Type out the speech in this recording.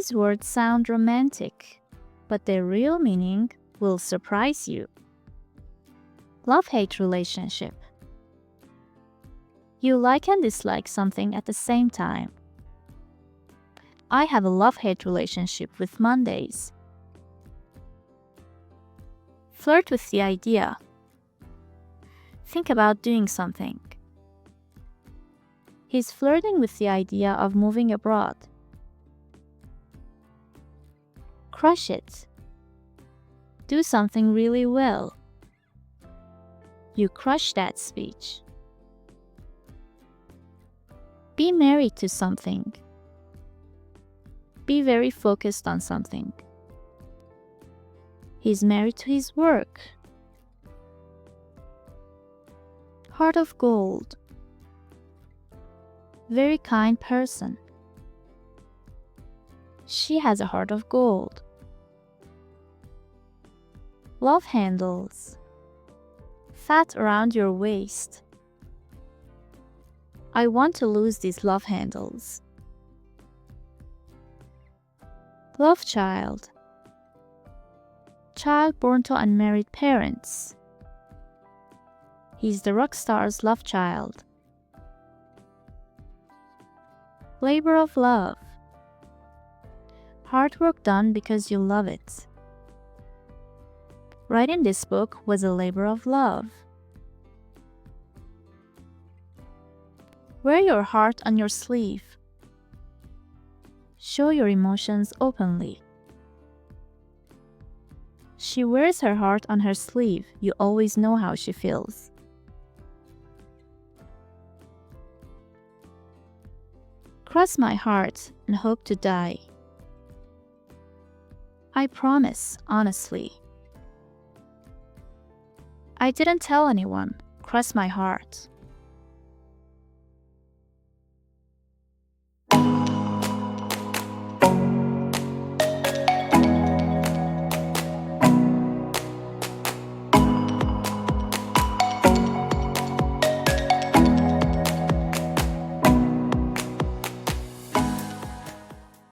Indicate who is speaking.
Speaker 1: These words sound romantic, but their real meaning will surprise you. Love-hate relationship. You like and dislike something at the same time. I have a love-hate relationship with Mondays. Flirt with the idea. Think about doing something. He's flirting with the idea of moving abroad. Crush it. Do something really well. You crush that speech. Be married to something. Be very focused on something. He's married to his work. Heart of gold. Very kind person. She has a heart of gold. Love handles. Fat around your waist. I want to lose these love handles. Love child. Child born to unmarried parents. He's the rock star's love child. Labor of love. Hard work done because you love it. Writing this book was a labor of love. Wear your heart on your sleeve. Show your emotions openly. She wears her heart on her sleeve. You always know how she feels. Cross my heart and hope to die. I promise, honestly. I didn't tell anyone. Cross my heart.